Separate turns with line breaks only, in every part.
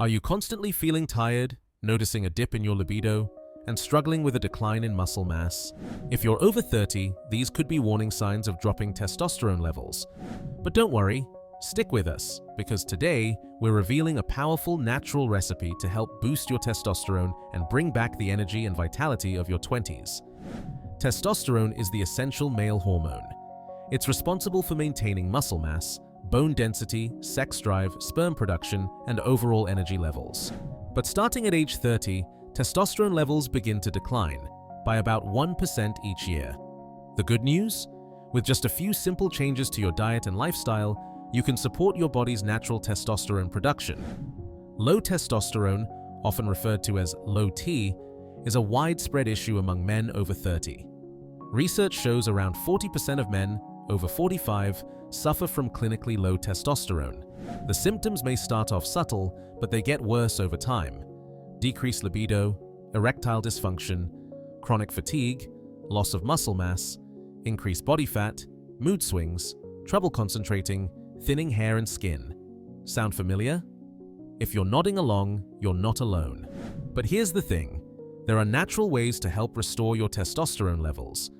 Are you constantly feeling tired, noticing a dip in your libido, and struggling with a decline in muscle mass? If you're over 30, these could be warning signs of dropping testosterone levels. But don't worry, stick with us, because today we're revealing a powerful natural recipe to help boost your testosterone and bring back the energy and vitality of your 20s. Testosterone is the essential male hormone. It's responsible for maintaining muscle mass, bone density, sex drive, sperm production, and overall energy levels. But starting at age 30, testosterone levels begin to decline by about 1% each year. The good news? With just a few simple changes to your diet and lifestyle, you can support your body's natural testosterone production. Low testosterone, often referred to as low T, is a widespread issue among men over 30. Research shows around 40% of men over 45 suffer from clinically low testosterone. The symptoms may start off subtle, but they get worse over time. Decreased libido, erectile dysfunction, chronic fatigue, loss of muscle mass, increased body fat, mood swings, trouble concentrating, thinning hair and skin. Sound familiar? If you're nodding along, you're not alone. But here's the thing. There are natural ways to help restore your testosterone levels.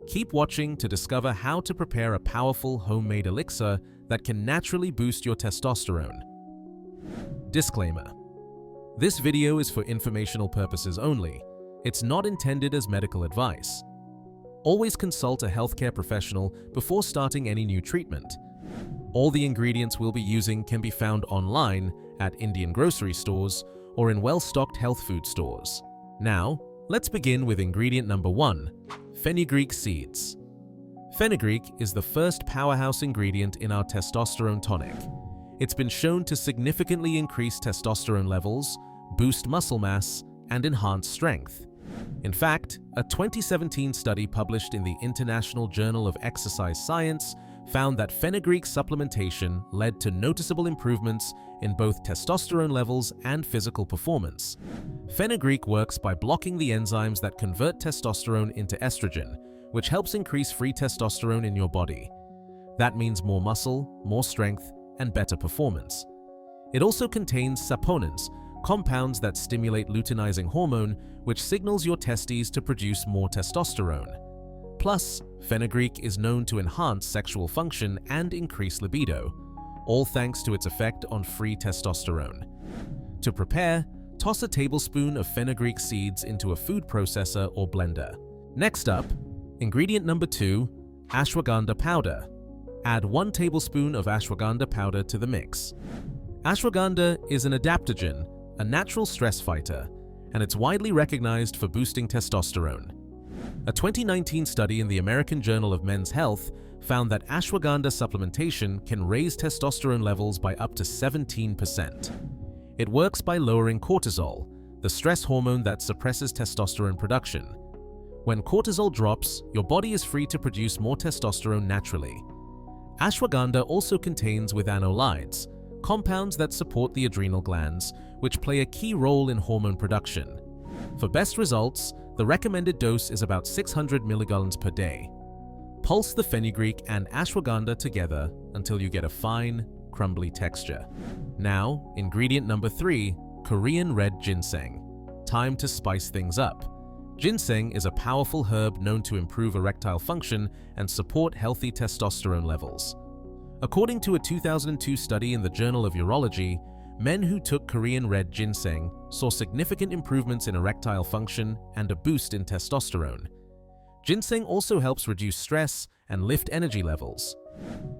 Keep watching to discover how to prepare a powerful homemade elixir that can naturally boost your testosterone. Disclaimer: this video is for informational purposes only. It's not intended as medical advice. Always consult a healthcare professional before starting any new treatment. All the ingredients we'll be using can be found online at Indian grocery stores or in well-stocked health food stores. Now, let's begin with ingredient number 1, fenugreek seeds. Fenugreek is the first powerhouse ingredient in our testosterone tonic. It's been shown to significantly increase testosterone levels, boost muscle mass, and enhance strength. In fact, a 2017 study published in the International Journal of Exercise Science found that fenugreek supplementation led to noticeable improvements in both testosterone levels and physical performance. Fenugreek works by blocking the enzymes that convert testosterone into estrogen, which helps increase free testosterone in your body. That means more muscle, more strength, and better performance. It also contains saponins, compounds that stimulate luteinizing hormone, which signals your testes to produce more testosterone. Plus, fenugreek is known to enhance sexual function and increase libido, all thanks to its effect on free testosterone. To prepare, toss a tablespoon of fenugreek seeds into a food processor or blender. Next up, ingredient number 2, ashwagandha powder. Add 1 tablespoon of ashwagandha powder to the mix. Ashwagandha is an adaptogen, a natural stress fighter, and it's widely recognized for boosting testosterone. A 2019 study in the American Journal of Men's Health found that ashwagandha supplementation can raise testosterone levels by up to 17%. It works by lowering cortisol, the stress hormone that suppresses testosterone production. When cortisol drops, your body is free to produce more testosterone naturally. Ashwagandha also contains withanolides, compounds that support the adrenal glands, which play a key role in hormone production. For best results, the recommended dose is about 600 milligrams per day. Pulse the fenugreek and ashwagandha together until you get a fine, crumbly texture. Now, ingredient number 3, Korean red ginseng. Time to spice things up. Ginseng is a powerful herb known to improve erectile function and support healthy testosterone levels. According to a 2002 study in the Journal of Urology, men who took Korean red ginseng saw significant improvements in erectile function and a boost in testosterone. Ginseng also helps reduce stress and lift energy levels.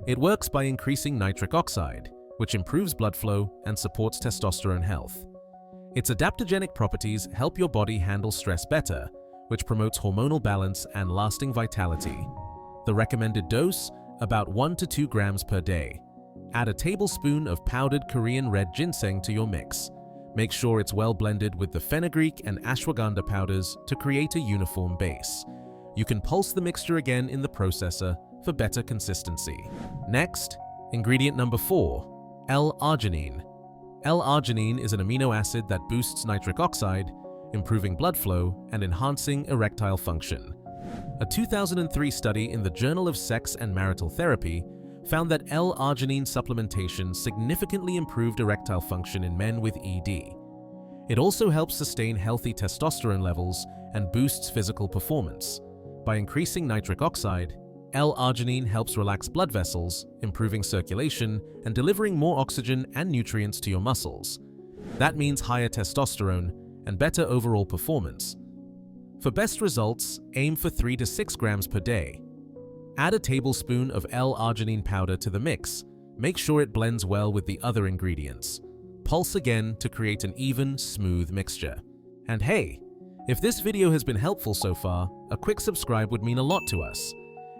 It works by increasing nitric oxide, which improves blood flow and supports testosterone health. Its adaptogenic properties help your body handle stress better, which promotes hormonal balance and lasting vitality. The recommended dose, about 1 to 2 grams per day. Add a tablespoon of powdered Korean red ginseng to your mix. Make sure it's well blended with the fenugreek and ashwagandha powders to create a uniform base. You can pulse the mixture again in the processor for better consistency. Next, ingredient number 4, L-arginine. L-arginine is an amino acid that boosts nitric oxide, improving blood flow and enhancing erectile function. A 2003 study in the Journal of Sex and Marital Therapy found that L-arginine supplementation significantly improved erectile function in men with ED. It also helps sustain healthy testosterone levels and boosts physical performance. By increasing nitric oxide, L-arginine helps relax blood vessels, improving circulation and delivering more oxygen and nutrients to your muscles. That means higher testosterone and better overall performance. For best results, aim for 3 to 6 grams per day. Add a tablespoon of L-arginine powder to the mix. Make sure it blends well with the other ingredients. Pulse again to create an even, smooth mixture. And hey, if this video has been helpful so far, a quick subscribe would mean a lot to us.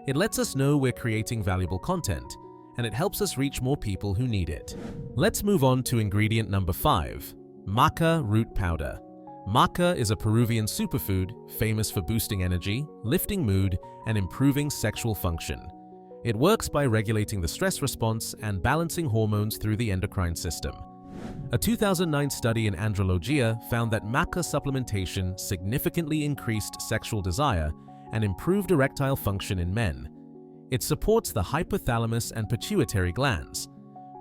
It lets us know we're creating valuable content, and it helps us reach more people who need it. Let's move on to ingredient number 5, maca root powder. Maca is a Peruvian superfood famous for boosting energy, lifting mood, and improving sexual function. It works by regulating the stress response and balancing hormones through the endocrine system. A 2009 study in Andrologia found that maca supplementation significantly increased sexual desire and improved erectile function in men. It supports the hypothalamus and pituitary glands,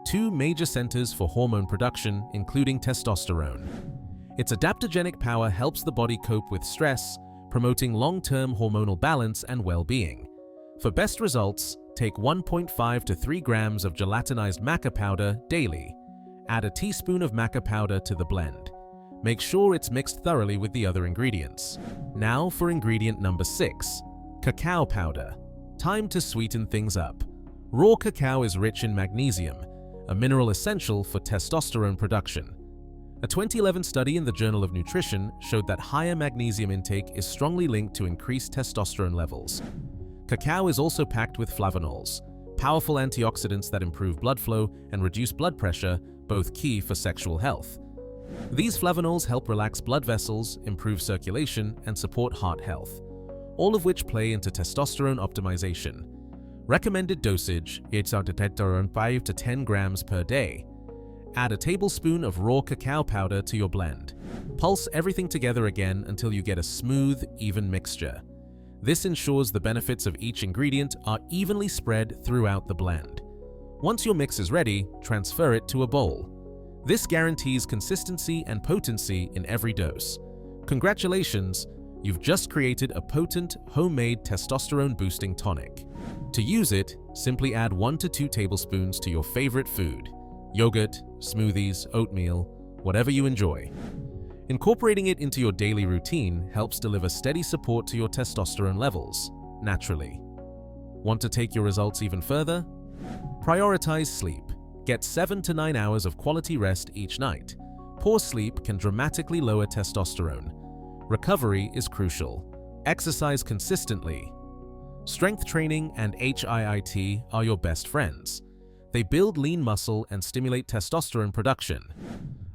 two major centers for hormone production, including testosterone. Its adaptogenic power helps the body cope with stress, promoting long-term hormonal balance and well-being. For best results, take 1.5 to 3 grams of gelatinized maca powder daily. Add a teaspoon of maca powder to the blend. Make sure it's mixed thoroughly with the other ingredients. Now for ingredient number 6, cacao powder. Time to sweeten things up. Raw cacao is rich in magnesium, a mineral essential for testosterone production. A 2011 study in the Journal of Nutrition showed that higher magnesium intake is strongly linked to increased testosterone levels. Cacao is also packed with flavonols, powerful antioxidants that improve blood flow and reduce blood pressure, both key for sexual health. These flavonols help relax blood vessels, improve circulation, and support heart health, all of which play into testosterone optimization. Recommended dosage is 5 to 10 grams per day. Add a tablespoon of raw cacao powder to your blend. Pulse everything together again until you get a smooth, even mixture. This ensures the benefits of each ingredient are evenly spread throughout the blend. Once your mix is ready, transfer it to a bowl. This guarantees consistency and potency in every dose. Congratulations, you've just created a potent, homemade testosterone-boosting tonic. To use it, simply add 1 to 2 tablespoons to your favorite food: yogurt, smoothies, oatmeal, whatever you enjoy. Incorporating it into your daily routine helps deliver steady support to your testosterone levels, naturally. Want to take your results even further? Prioritize sleep. Get 7 to 9 hours of quality rest each night. Poor sleep can dramatically lower testosterone. Recovery is crucial. Exercise consistently. Strength training and HIIT are your best friends. They build lean muscle and stimulate testosterone production.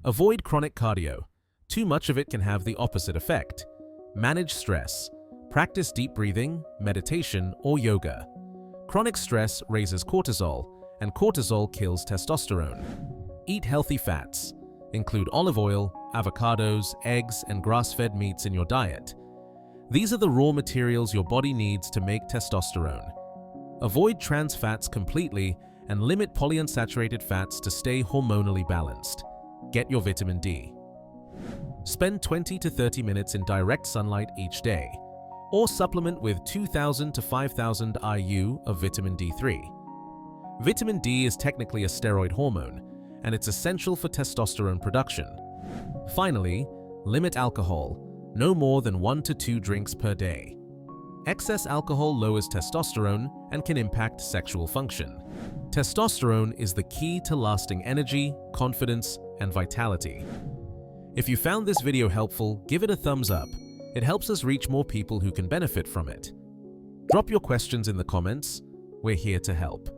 Avoid chronic cardio. Too much of it can have the opposite effect. Manage stress. Practice deep breathing, meditation, or yoga. Chronic stress raises cortisol, and cortisol kills testosterone. Eat healthy fats. Include olive oil, avocados, eggs, and grass-fed meats in your diet. These are the raw materials your body needs to make testosterone. Avoid trans fats completely and limit polyunsaturated fats to stay hormonally balanced. Get your vitamin D. Spend 20 to 30 minutes in direct sunlight each day, or supplement with 2,000 to 5,000 IU of vitamin D3. Vitamin D is technically a steroid hormone, and it's essential for testosterone production. Finally, limit alcohol, no more than 1 to 2 drinks per day. Excess alcohol lowers testosterone and can impact sexual function. Testosterone is the key to lasting energy, confidence, and vitality. If you found this video helpful, give it a thumbs up. It helps us reach more people who can benefit from it. Drop your questions in the comments. We're here to help.